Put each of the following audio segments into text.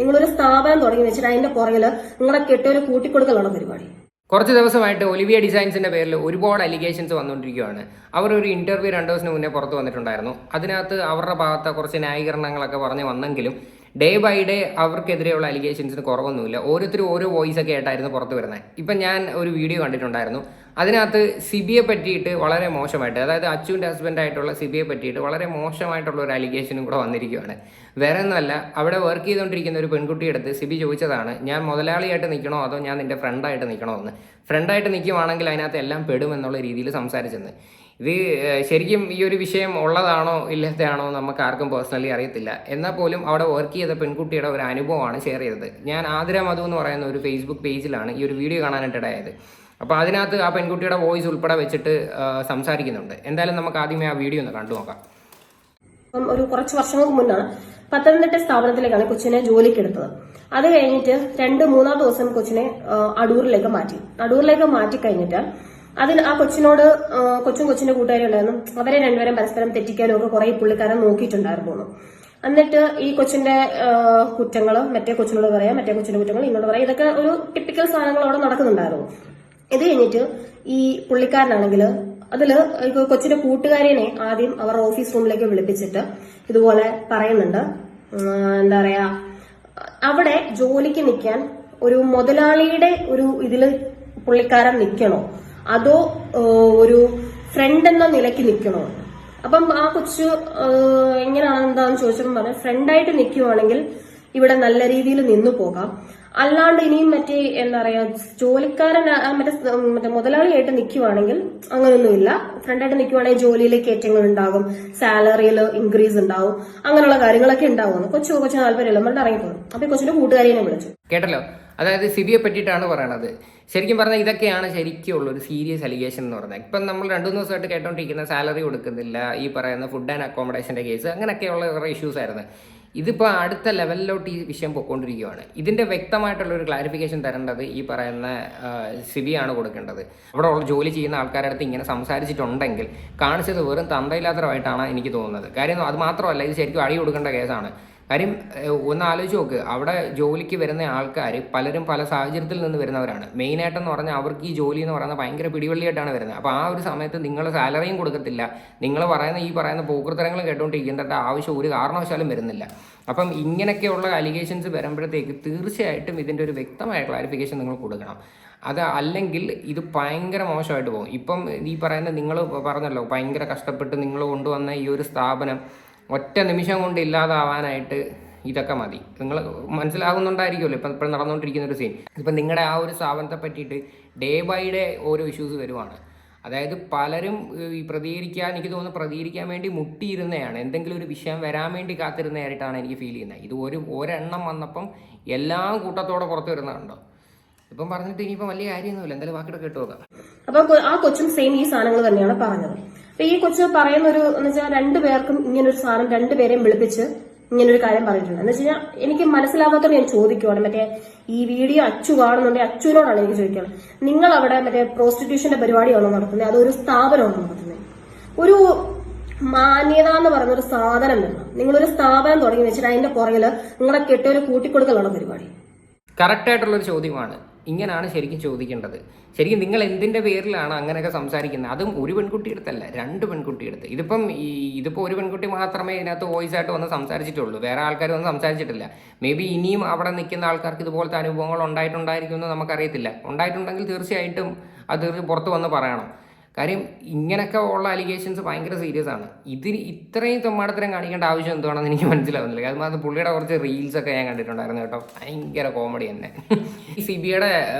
നിങ്ങളൊരു സ്ഥാപനം തുടങ്ങി വെച്ചിട്ട് അതിന്റെ പുറകിൽ നിങ്ങളെ കെട്ടിയൊരു കൂട്ടിക്കൊടുക്കലാണ് പരിപാടി. കുറച്ച് ദിവസമായിട്ട് ഒലിവിയ ഡിസൈൻസിന്റെ പേരിൽ ഒരുപാട് അലിഗേഷൻസ് വന്നുകൊണ്ടിരിക്കുകയാണ്. അവർ ഒരു ഇന്റർവ്യൂ 2 ദിവസത്തിന് മുന്നേ പുറത്ത് വന്നിട്ടുണ്ടായിരുന്നു. അതിനകത്ത് അവരുടെ ഭാഗത്ത് കുറച്ച് ന്യായീകരണങ്ങളൊക്കെ പറഞ്ഞു വന്നെങ്കിലും ഡേ ബൈ ഡേ അവർക്കെതിരെയുള്ള അലിഗേഷൻസിന് കുറവൊന്നുമില്ല. ഓരോരുത്തരും ഓരോ വോയിസ് ഒക്കെ ആയിട്ടായിരുന്നു പുറത്ത് വരുന്നത്. ഇപ്പം ഞാൻ ഒരു വീഡിയോ കണ്ടിട്ടുണ്ടായിരുന്നു. അതിനകത്ത് സിബിയെ പറ്റിയിട്ട് വളരെ മോശമായിട്ട്, അതായത് അച്ചുവിൻ്റെ ഹസ്ബൻഡായിട്ടുള്ള സിബിയെ പറ്റിയിട്ട് വളരെ മോശമായിട്ടുള്ള ഒരു അലിഗേഷനും കൂടെ വന്നിരിക്കുകയാണ്. വേറെ ഒന്നുമല്ല, അവിടെ വർക്ക് ചെയ്തുകൊണ്ടിരിക്കുന്ന ഒരു പെൺകുട്ടിയെടുത്ത് സിബി ചോദിച്ചതാണ്, ഞാൻ മുതലാളിയായിട്ട് നിൽക്കണോ അതോ ഞാൻ നിൻ്റെ ഫ്രണ്ടായിട്ട് നിൽക്കണോ എന്ന്. ഫ്രണ്ടായിട്ട് നിൽക്കുവാണെങ്കിൽ അതിനകത്ത് എല്ലാം പെടുമെന്നുള്ള രീതിയിൽ സംസാരിച്ചെന്ന്. ഇത് ശരിക്കും ഈ ഒരു വിഷയം ഉള്ളതാണോ ഇല്ലാത്തതാണോ നമുക്ക് ആർക്കും പേഴ്സണലി അറിയത്തില്ല. എന്നാൽ പോലും അവിടെ വർക്ക് ചെയ്ത പെൺകുട്ടിയുടെ ഒരു അനുഭവമാണ് ഷെയർ ചെയ്തത്. ഞാൻ ആതിര മധു എന്ന് പറയുന്ന ഒരു ഫേസ്ബുക്ക് പേജിലാണ് ഈ ഒരു വീഡിയോ കാണാനായിട്ട് ഇടയായത്. അപ്പോൾ അതിനകത്ത് ആ പെൺകുട്ടിയുടെ വോയിസ് ഉൾപ്പെടെ വെച്ചിട്ട് സംസാരിക്കുന്നുണ്ട്. എന്തായാലും നമുക്ക് ആദ്യമേ ആ വീഡിയോ ഒന്ന് കണ്ടു നോക്കാം. ഒരു കുറച്ച് വർഷങ്ങൾക്ക് മുന്നാണ് പത്തനംതിട്ട സ്ഥാപനത്തിലേക്കാണ് കൊച്ചിനെ ജോലിക്ക് എടുത്തത്. അത് കഴിഞ്ഞിട്ട് 2-3 ദിവസം കൊച്ചിനെ അടൂരിലേക്ക് മാറ്റി കഴിഞ്ഞിട്ട് ആ കൊച്ചിനോട് കൊച്ചിന്റെ കൂട്ടുകാരി ഉണ്ടായിരുന്നു. അവരെ രണ്ടുപേരും പരസ്പരം തെറ്റിക്കാനും ഒക്കെ കുറെ പുള്ളിക്കാരൻ നോക്കിയിട്ടുണ്ടായിരുന്നു. എന്നിട്ട് ഈ കൊച്ചിന്റെ കുറ്റങ്ങൾ മറ്റേ കൊച്ചിനോട് പറയാം, മറ്റേ കൊച്ചിന്റെ കുറ്റങ്ങൾ ഇങ്ങോട്ട് പറയാം. ഇതൊക്കെ ഒരു ടിപ്പിക്കൽ സാധനങ്ങൾ അവിടെ നടക്കുന്നുണ്ടായിരുന്നു. ഇത് കഴിഞ്ഞിട്ട് ഈ പുള്ളിക്കാരനാണെങ്കിൽ അതില് കൊച്ചിന്റെ കൂട്ടുകാരിനെ ആദ്യം അവർ ഓഫീസ് റൂമിലേക്ക് വിളിപ്പിച്ചിട്ട് ഇതുപോലെ പറയുന്നുണ്ട്, എന്താ പറയാ, അവിടെ ജോലിക്ക് നിൽക്കാൻ ഒരു മുതലാളിയുടെ ഒരു ഇതില് പുള്ളിക്കാരൻ നിൽക്കണോ അതോ ഒരു ഫ്രണ്ട് എന്ന നിലയ്ക്ക് നിൽക്കണോ. അപ്പം ആ കൊച്ചു എങ്ങനെയാണ് എന്താന്ന് ചോദിച്ചപ്പോൾ പറഞ്ഞു, ഫ്രണ്ടായിട്ട് നിൽക്കുവാണെങ്കിൽ ഇവിടെ നല്ല രീതിയിൽ നിന്നു പോകാം, അല്ലാണ്ട് ഇനിയും മറ്റേ എന്താ പറയാ ജോലിക്കാരൻ മറ്റേ മുതലാളിയായിട്ട് നിൽക്കുവാണെങ്കിൽ അങ്ങനെയൊന്നുമില്ല. ഫ്രണ്ടായിട്ട് നിൽക്കുവാണെങ്കിൽ ജോലിയിലെ കയറ്റങ്ങൾ ഉണ്ടാകും, സാലറിയിൽ ഇൻക്രീസ് ഉണ്ടാവും, അങ്ങനെയുള്ള കാര്യങ്ങളൊക്കെ ഉണ്ടാവും. കൊച്ചു താല്പര്യമില്ല, നമ്മളുടെ ഇറങ്ങിപ്പോകും. അപ്പൊ കൊച്ചിന്റെ കൂട്ടുകാരിനെ വിളിച്ചു. കേട്ടല്ലോ, അതായത് സിബിയെ പറ്റിയിട്ടാണ് പറയണത്. ശരിക്കും പറഞ്ഞാൽ ഇതൊക്കെയാണ് ശരിക്കുള്ള ഒരു സീരിയസ് അലിഗേഷൻ എന്ന് പറഞ്ഞാൽ. ഇപ്പം നമ്മൾ 2 ദിവസമായിട്ട് കേട്ടോണ്ടിരിക്കുന്ന സാലറി കൊടുക്കുന്നില്ല, ഈ പറയുന്ന ഫുഡ് ആൻഡ് അക്കോമഡേഷൻ്റെ കേസ്, അങ്ങനെയൊക്കെയുള്ള കുറേ ഇഷ്യൂസ് ആയിരുന്നു. ഇതിപ്പോൾ അടുത്ത ലെവലിലോട്ട് ഈ വിഷയം പൊയ്ക്കൊണ്ടിരിക്കുകയാണ്. ഇതിൻ്റെ വ്യക്തമായിട്ടുള്ളൊരു ക്ലാരിഫിക്കേഷൻ തരേണ്ടത് ഈ പറയുന്ന സിബിയാണ് കൊടുക്കേണ്ടത്. അവിടെ ഉള്ള ജോലി ചെയ്യുന്ന ആൾക്കാരുടെ അടുത്ത് ഇങ്ങനെ സംസാരിച്ചിട്ടുണ്ടെങ്കിൽ കാണിച്ചത് വെറും തന്തയില്ലാത്തതായിട്ടാണ് എനിക്ക് തോന്നുന്നത്. കാര്യം അത് മാത്രമല്ല, ഇത് ശരിക്കും അടി കൊടുക്കേണ്ട കേസാണ്. കാര്യം ഒന്ന് ആലോചിച്ച് നോക്ക്, അവിടെ ജോലിക്ക് വരുന്ന ആൾക്കാർ പലരും പല സാഹചര്യത്തിൽ നിന്ന് വരുന്നവരാണ്. മെയിനായിട്ടെന്ന് പറഞ്ഞാൽ അവർക്ക് ഈ ജോലി എന്ന് പറയുന്നത് ഭയങ്കര പിടിവള്ളിയായിട്ടാണ് വരുന്നത്. അപ്പോൾ ആ ഒരു സമയത്ത് നിങ്ങൾ സാലറിയും കൊടുക്കത്തില്ല, നിങ്ങൾ പറയുന്ന പോക്കൃത്തരങ്ങളും കേട്ടുകൊണ്ടിരിക്കേണ്ട ആവശ്യം ഒരു കാരണവശാലും വരുന്നില്ല. അപ്പം ഇങ്ങനെയൊക്കെയുള്ള അലിഗേഷൻസ് വരുമ്പോഴത്തേക്ക് തീർച്ചയായിട്ടും ഇതിൻ്റെ ഒരു വ്യക്തമായ ക്ലാരിഫിക്കേഷൻ നിങ്ങൾ കൊടുക്കണം. അത് അല്ലെങ്കിൽ ഇത് ഭയങ്കര മോശമായിട്ട് പോകും. ഇപ്പം ഈ പറയുന്ന നിങ്ങൾ പറഞ്ഞല്ലോ, ഭയങ്കര കഷ്ടപ്പെട്ട് നിങ്ങൾ കൊണ്ടുവന്ന ഈ ഒരു സ്ഥാപനം ഒറ്റ നിമിഷം കൊണ്ട് ഇല്ലാതാവാനായിട്ട് ഇതൊക്കെ മതി. നിങ്ങൾ മനസ്സിലാകുന്നുണ്ടായിരിക്കുമല്ലോ ഇപ്പം നടന്നുകൊണ്ടിരിക്കുന്ന ഒരു സീൻ. ഇപ്പം നിങ്ങളുടെ ആ ഒരു സ്ഥാപനത്തെ പറ്റിയിട്ട് ഡേ ബൈ ഡേ ഓരോ ഇഷ്യൂസ് വരുവാണ്. അതായത് പലരും ഈ എനിക്ക് തോന്നുന്നു പ്രതികരിക്കാൻ വേണ്ടി മുട്ടിയിരുന്നതാണ്, എന്തെങ്കിലും ഒരു വിഷയം വരാൻ വേണ്ടി കാത്തിരുന്നതായിട്ടാണ് എനിക്ക് ഫീൽ ചെയ്യുന്നത്. ഇത് ഒരെണ്ണം വന്നപ്പം എല്ലാം കൂട്ടത്തോടെ പുറത്ത് വരുന്നതുണ്ടോ. ഇപ്പം പറഞ്ഞിട്ട് ഇനിയിപ്പം വലിയ കാര്യമൊന്നുമില്ല, എന്തായാലും ബാക്കിയുടെ കേട്ടു നോക്കാം. അപ്പൊ ആ കൊച്ചും സെയിം ഈ സാധനങ്ങൾ തന്നെയാണ് പറഞ്ഞത്. അപ്പൊ ഈ കൊച്ചു പറയുന്ന ഒരു എന്ന് വെച്ചാൽ 2 പേർക്കും ഇങ്ങനൊരു സാധനം 2 പേരെയും വിളിപ്പിച്ച് ഇങ്ങനൊരു കാര്യം പറഞ്ഞിട്ടുണ്ട്. എന്ന് വെച്ച് കഴിഞ്ഞാൽ എനിക്ക് മനസ്സിലാവാത്തോടെ ഞാൻ ചോദിക്കുവാണ്, മറ്റേ ഈ വീഡിയോ അച്ചു കാണുന്നുണ്ടെങ്കിൽ അച്ചുവിനോടാണ് എനിക്ക് ചോദിക്കുന്നത്, നിങ്ങൾ അവിടെ മറ്റേ പ്രോസ്റ്റിറ്റ്യൂഷന്റെ പരിപാടിയാണോ നടത്തുന്നത്, അതൊരു സ്ഥാപനമാണോ നടത്തുന്നത്? ഒരു മാന്യത എന്ന് പറയുന്ന ഒരു സാധനം വേണം. നിങ്ങളൊരു സ്ഥാപനം തുടങ്ങി വെച്ചിട്ട് അതിന്റെ പുറകിൽ നിങ്ങളെ കെട്ടിയൊരു കൂട്ടിക്കൊടുക്കലാണോ പരിപാടി? കറക്റ്റായിട്ടുള്ളൊരു ചോദ്യമാണ്. ഇങ്ങനെയാണ് ശരിക്കും ചോദിക്കേണ്ടത്. ശരിക്കും നിങ്ങൾ എന്തിൻ്റെ പേരിലാണ് അങ്ങനെയൊക്കെ സംസാരിക്കുന്നത്? അതും ഒരു പെൺകുട്ടിയെടുത്തല്ല, 2 പെൺകുട്ടിയെടുത്ത്. ഇതിപ്പോൾ ഒരു പെൺകുട്ടി മാത്രമേ ഇതിനകത്ത് വോയിസ് ആയിട്ട് വന്ന് സംസാരിച്ചിട്ടുള്ളൂ, വേറെ ആൾക്കാർ വന്ന് സംസാരിച്ചിട്ടില്ല. മേ ബി ഇനിയും അവിടെ നിൽക്കുന്ന ആൾക്കാർക്ക് ഇതുപോലത്തെ അനുഭവങ്ങൾ ഉണ്ടായിട്ടുണ്ടായിരിക്കുമെന്ന് നമുക്കറിയത്തില്ല. ഉണ്ടായിട്ടുണ്ടെങ്കിൽ തീർച്ചയായിട്ടും അത് പുറത്ത് വന്ന് പറയണം. കാര്യം ഇങ്ങനെയൊക്കെ ഉള്ള അലിഗേഷൻസ് ഭയങ്കര സീരിയസ് ആണ്. ഇത്രയും തൊമ്മാടത്തരം കാണിക്കേണ്ട ആവശ്യം എന്തുവാണെന്ന് എനിക്ക് മനസ്സിലാവുന്നില്ല. അതുമാത്രം പുള്ളിയുടെ കുറച്ച് റീൽസൊക്കെ ഞാൻ കണ്ടിട്ടുണ്ടായിരുന്നു കേട്ടോ, ഭയങ്കര കോമഡി തന്നെ. ഈ സിബിയുടെ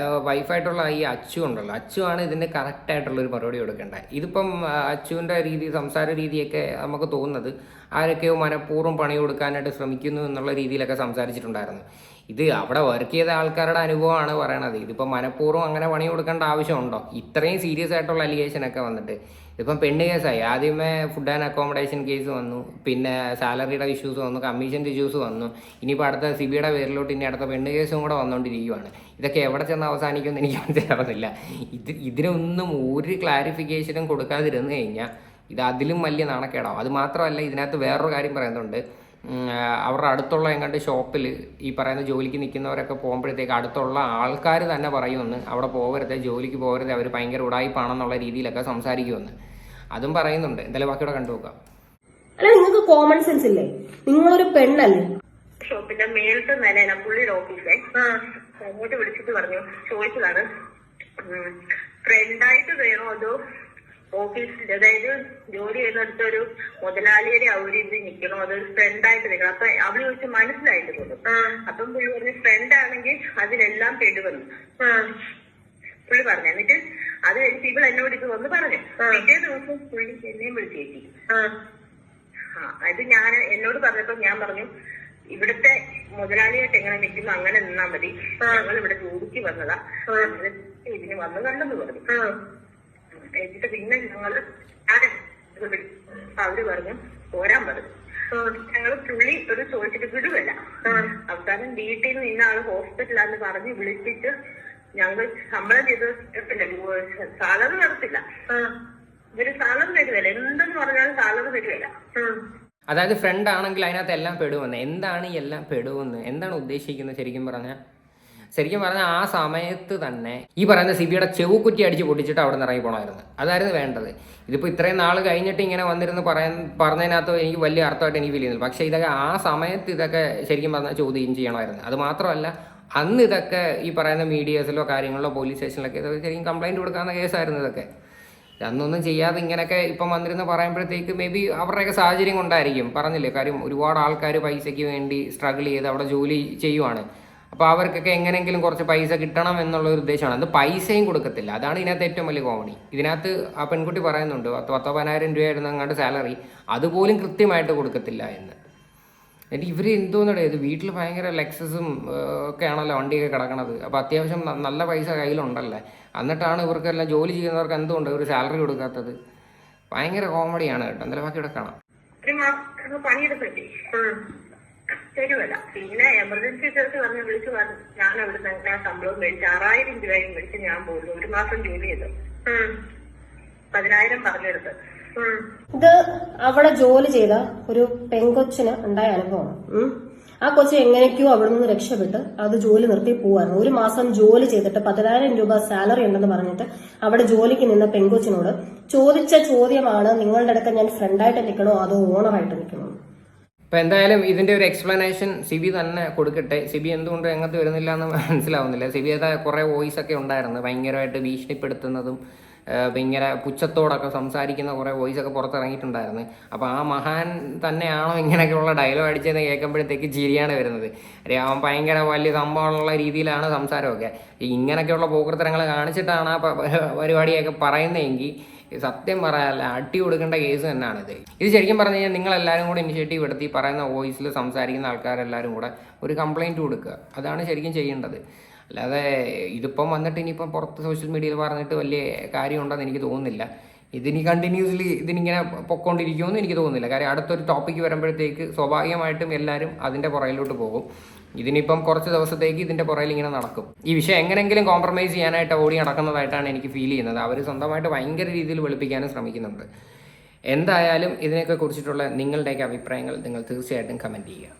വൈഫായിട്ടുള്ള ഈ അച്ചു ഉണ്ടല്ലോ, അച്ചു ആണ് ഇതിൻ്റെ കറക്റ്റായിട്ടുള്ളൊരു മറുപടി കൊടുക്കേണ്ടത്. ഇതിപ്പം അച്ചുവിൻ്റെ സംസാര രീതിയൊക്കെ നമുക്ക് തോന്നുന്നത് ആരൊക്കെയോ മനഃപൂർവ്വം പണി കൊടുക്കാനായിട്ട് ശ്രമിക്കുന്നു എന്നുള്ള രീതിയിലൊക്കെ സംസാരിച്ചിട്ടുണ്ടായിരുന്നു. ഇത് അവിടെ വർക്ക് ചെയ്ത ആൾക്കാരുടെ അനുഭവമാണ് പറയണത്. ഇതിപ്പോൾ മനഃപൂർവ്വം അങ്ങനെ പണി കൊടുക്കേണ്ട ആവശ്യമുണ്ടോ? ഇത്രയും സീരിയസ് ആയിട്ടുള്ള അലിഗേഷനൊക്കെ വന്നിട്ട് ഇപ്പം പെണ്ണ് കേസായി. ആദ്യമേ ഫുഡ് ആൻഡ് അക്കോമഡേഷൻ കേസ് വന്നു, പിന്നെ സാലറിയുടെ ഇഷ്യൂസ് വന്നു, കമ്മീഷൻ്റെ ഇഷ്യൂസ് വന്നു, ഇനിയിപ്പോൾ അടുത്ത സിബിയുടെ പേരിലോട്ട് ഇനി അടുത്ത പെണ്ണ് കേസും കൂടെ വന്നുകൊണ്ടിരിക്കുകയാണ്. ഇതൊക്കെ എവിടെ ചെന്ന് അവസാനിക്കുമെന്ന് എനിക്ക് മനസ്സിലാവുന്നില്ല. ഇതിനൊന്നും ഒരു ക്ലാരിഫിക്കേഷനും കൊടുക്കാതിരുന്നു കഴിഞ്ഞാൽ ഇത് അതിലും വലിയ നാണക്കേടാവും. അത് മാത്രമല്ല, ഇതിനകത്ത് വേറൊരു കാര്യം പറയുന്നുണ്ട്. അവരുടെ അടുത്തുള്ള എങ്ങാണ്ട് ഷോപ്പിൽ ഈ പറയുന്ന ജോലിക്ക് നിൽക്കുന്നവരൊക്കെ പോകുമ്പോഴത്തേക്ക് അടുത്തുള്ള ആൾക്കാർ തന്നെ പറയുമെന്ന് അവിടെ പോകരുത്, ജോലിക്ക് പോകരുത്, അവർ ഭയങ്കര ഉടായിപ്പാണെന്നുള്ള രീതിയിലൊക്കെ സംസാരിക്കുമെന്ന് അതും പറയുന്നുണ്ട്. എന്തായാലും ബാക്കിയോടെ കണ്ടുനോക്കാം. അല്ല, നിങ്ങൾക്ക് കോമൺ സെൻസ് ഇല്ലേ? നിങ്ങളൊരു പെണ്ണല്ലേ? ഷോപ്പിന്റെ മേലത്തെ നിലയില പുള്ളിയുടെ ഓഫീസേ അങ്ങോട്ട് വിളിച്ചിട്ട് പറഞ്ഞു, ചോദിച്ചതാണ് ഫ്രണ്ടായിട്ട് വേണോ അതോ ഓഫീസിന്റെ, അതായത് ജോലി ചെയ്യുന്നിടത്ത് ഒരു മുതലാളിയുടെ അവര് ഇത് നിൽക്കണോ അതോ ഫ്രണ്ടായിട്ട് നിൽക്കണം. അപ്പൊ അവള് ചോദിച്ചു മനസ്സിലായിട്ട് തോന്നും. അപ്പം പുള്ളി പറഞ്ഞു ഫ്രണ്ട് ആണെങ്കിൽ അതിലെല്ലാം പെടുവന്നു പുള്ളി പറഞ്ഞു. എന്നിട്ട് അത് കഴിഞ്ഞിട്ട് ഇവൾ എന്നോട് ഇത് വന്ന് പറഞ്ഞു. പിറ്റേ ദിവസം പുള്ളി എന്നെയും വിളിച്ചേറ്റി. അത് ഞാൻ എന്നോട് പറഞ്ഞപ്പോ ഞാൻ പറഞ്ഞു ഇവിടുത്തെ മുതലാളിയായിട്ട് എങ്ങനെ നിൽക്കുന്നു അങ്ങനെ നിന്നാ മതി, ഞങ്ങൾ ഇവിടെ ജോലിക്ക് വന്നതാ, ഇതിന് വന്നു കണ്ടെന്ന് പറഞ്ഞു. എന്നിട്ട് പിന്നെ ഞങ്ങള് അവര് പറഞ്ഞു പോരാൻ പറഞ്ഞു. ഞങ്ങള് പുള്ളി ഒരു ചോദിച്ചിട്ട് വിടുവല്ല. അവസാനം വീട്ടിൽ നിന്ന് ഇന്ന ആള് ഹോസ്പിറ്റലാന്ന് പറഞ്ഞ് വിളിച്ചിട്ട് ഞങ്ങൾ ശമ്പളം ചെയ്ത് സാലറി തരത്തില്ല. ഇവര് സാലറി തരുവല്ല, എന്തെന്ന് പറഞ്ഞാലും സാലറി തരുവല്ല. അതായത് ഫ്രണ്ട് ആണെങ്കിൽ അതിനകത്ത് എല്ലാം പെടുമെന്ന്. എന്താണ് ഈ എല്ലാം പെടുമെന്ന്, എന്താണ് ഉദ്ദേശിക്കുന്നത്? ശരിക്കും പറഞ്ഞാൽ ആ സമയത്ത് തന്നെ ഈ പറയുന്ന സിബിയുടെ ചെവുകുറ്റി അടിച്ച് പൊട്ടിച്ചിട്ട് അവിടെ നിന്ന് ഇറങ്ങി പോകണമായിരുന്നു. അതായിരുന്നു വേണ്ടത്. ഇതിപ്പോൾ ഇത്രയും നാൾ കഴിഞ്ഞിട്ട് ഇങ്ങനെ വന്നിരുന്ന് പറഞ്ഞതിനകത്ത് എനിക്ക് വലിയ അർത്ഥമായിട്ട് എനിക്ക് ഫീൽ ചെയ്യുന്നില്ല. പക്ഷേ ഇതൊക്കെ ആ സമയത്ത് ഇതൊക്കെ ശരിക്കും പറഞ്ഞാൽ ചോദ്യം ചെയ്യണമായിരുന്നു. അത് മാത്രമല്ല അന്ന് ഇതൊക്കെ ഈ പറയുന്ന മീഡിയസിലോ കാര്യങ്ങളിലോ പോലീസ് സ്റ്റേഷനിലൊക്കെ ഇതൊക്കെ ശരിക്കും കംപ്ലൈൻറ്റ് കൊടുക്കാവുന്ന കേസായിരുന്നു ഇതൊക്കെ. അന്നൊന്നും ചെയ്യാതെ ഇങ്ങനെയൊക്കെ ഇപ്പം വന്നിരുന്ന് പറയുമ്പോഴത്തേക്ക് മേ ബി അവരുടെയൊക്കെ സാഹചര്യം കൊണ്ടായിരിക്കും. പറഞ്ഞില്ലേ, കാര്യം ഒരുപാട് ആൾക്കാർ പൈസയ്ക്ക് വേണ്ടി സ്ട്രഗിൾ ചെയ്ത് അവിടെ ജോലി ചെയ്യുവാണ്. അപ്പോൾ അവർക്കൊക്കെ എങ്ങനെയെങ്കിലും കുറച്ച് പൈസ കിട്ടണം എന്നുള്ള ഒരു ഉദ്ദേശമാണ്. അത് പൈസയും കൊടുക്കത്തില്ല. അതാണ് ഇതിനകത്ത് ഏറ്റവും വലിയ കോമഡി. ഇതിനകത്ത് ആ പെൺകുട്ടി പറയുന്നുണ്ട് 10,000 രൂപയായിരുന്നു അങ്ങാണ്ട് സാലറി, അതുപോലും കൃത്യമായിട്ട് കൊടുക്കത്തില്ല എന്ന്. എന്നിട്ട് ഇവർ എന്തോന്നടേ, ഇത് വീട്ടിൽ ഭയങ്കര ലെക്സസും ഒക്കെ ആണല്ലോ വണ്ടിയൊക്കെ കിടക്കണത്. അപ്പോൾ അത്യാവശ്യം നല്ല പൈസ കയ്യിലുണ്ടല്ലേ, എന്നിട്ടാണ് ഇവർക്കെല്ലാം ജോലി ചെയ്യുന്നവർക്ക് എന്തുകൊണ്ട് ഒരു സാലറി കൊടുക്കാത്തത്? ഭയങ്കര കോമഡിയാണ് കേട്ടോ. എന്തായാലും ബാക്കി ഇവിടെ കാണാം. ഒരു മാസം പണിയെടുക്കട്ടെ തരുവല്ല. പിന്നെ എമർജൻസി കേസ് പറഞ്ഞ് വിളിച്ചു പറഞ്ഞു ഞാൻ അവിടുന്ന് അങ്ങനെ ശമ്പളവും മേടിച്ച് 6,000 രൂപയും മേടിച്ച് ഞാൻ പോകുന്നു. ഒരു മാസം ജോലി ചെയ്തു 10,000 പറഞ്ഞെടുത്ത്. ഇത് അവിടെ ജോലി ചെയ്ത ഒരു പെൺകൊച്ചിന് ഉണ്ടായ അനുഭവമാണ്. ആ കൊച്ചു എങ്ങനെയൊക്കെയോ അവിടെ നിന്ന് രക്ഷപ്പെട്ട് അത് ജോലി നിർത്തി പോവായിരുന്നു. ഒരു മാസം ജോലി ചെയ്തിട്ട് 10,000 രൂപ സാലറി ഉണ്ടെന്ന് പറഞ്ഞിട്ട് അവിടെ ജോലിക്ക് നിന്ന പെൺകൊച്ചിനോട് ചോദിച്ച ചോദ്യമാണ്, നിങ്ങളുടെ അടുക്ക ഞാൻ ഫ്രണ്ടായിട്ട് നിൽക്കണോ അതോ ഓണറായിട്ട് നിൽക്കണോ? അപ്പോൾ എന്തായാലും ഇതിൻ്റെ ഒരു എക്സ്പ്ലനേഷൻ സിബി തന്നെ കൊടുക്കട്ടെ. സിബി എന്തുകൊണ്ട് രംഗത്ത് വരുന്നില്ല എന്ന് മനസ്സിലാവുന്നില്ല. സിബിയുടെ കുറേ വോയിസ് ഒക്കെ ഉണ്ടായിരുന്നു, ഭയങ്കരമായിട്ട് ഭീഷണിപ്പെടുത്തുന്നതും ഇങ്ങനെ പുച്ഛത്തോടൊക്കെ സംസാരിക്കുന്ന കുറേ വോയിസൊക്കെ പുറത്തിറങ്ങിയിട്ടുണ്ടായിരുന്നു. അപ്പോൾ ആ മഹാൻ തന്നെയാണോ ഇങ്ങനെയൊക്കെയുള്ള ഡയലോഗ് അടിച്ചതെന്ന് കേൾക്കുമ്പോഴത്തേക്ക് ചിരിയാണ് വരുന്നത്. അവൻ ഭയങ്കര വലിയ സംഭവമുള്ള രീതിയിലാണ് സംസാരമൊക്കെ. ഇങ്ങനെയൊക്കെയുള്ള പോക്കൃത്തരങ്ങൾ കാണിച്ചിട്ടാണ് ആ പരിപാടിയൊക്കെ പറയുന്നതെങ്കിൽ സത്യം പറയാല്ല അടി കൊടുക്കേണ്ട കേസ് തന്നെയാണിത്. ഇത് ശരിക്കും പറഞ്ഞു കഴിഞ്ഞാൽ നിങ്ങളെല്ലാവരും കൂടെ ഇനിഷ്യേറ്റീവ് എടുത്ത് ഈ പറയുന്ന വോയിസിൽ സംസാരിക്കുന്ന ആൾക്കാരെല്ലാവരും കൂടെ ഒരു കംപ്ലയിൻറ്റ് കൊടുക്കുക. അതാണ് ശരിക്കും ചെയ്യേണ്ടത്. അല്ലാതെ ഇതിപ്പം വന്നിട്ട് ഇനിയിപ്പം പുറത്ത് സോഷ്യൽ മീഡിയയിൽ പറഞ്ഞിട്ട് വലിയ കാര്യമുണ്ടെന്ന് എനിക്ക് തോന്നുന്നില്ല. ഇതിനി കണ്ടിന്യൂസ്ലി ഇതിനിങ്ങനെ പൊക്കോണ്ടിരിക്കുമെന്ന് എനിക്ക് തോന്നുന്നില്ല. കാര്യം അടുത്തൊരു ടോപ്പിക്ക് വരുമ്പോഴത്തേക്ക് സ്വാഭാവികമായിട്ടും എല്ലാവരും അതിൻ്റെ പുറയിലോട്ട് പോകും. ഇതിനിപ്പം കുറച്ച് ദിവസത്തേക്ക് ഇതിൻ്റെ പുറയിൽ ഇങ്ങനെ നടക്കും. ഈ വിഷയം എങ്ങനെയെങ്കിലും കോംപ്രമൈസ് ചെയ്യാനായിട്ട് ഓടി നടക്കുന്നതായിട്ടാണ് എനിക്ക് ഫീൽ ചെയ്യുന്നത്. അവർ സ്വന്തമായിട്ട് ഭയങ്കര രീതിയിൽ വെളുപ്പിക്കാനും ശ്രമിക്കുന്നുണ്ട്. എന്തായാലും ഇതിനൊക്കെ കുറിച്ചിട്ടുള്ള നിങ്ങളുടെയൊക്കെ അഭിപ്രായങ്ങൾ നിങ്ങൾ തീർച്ചയായിട്ടും കമൻറ്റ് ചെയ്യുക.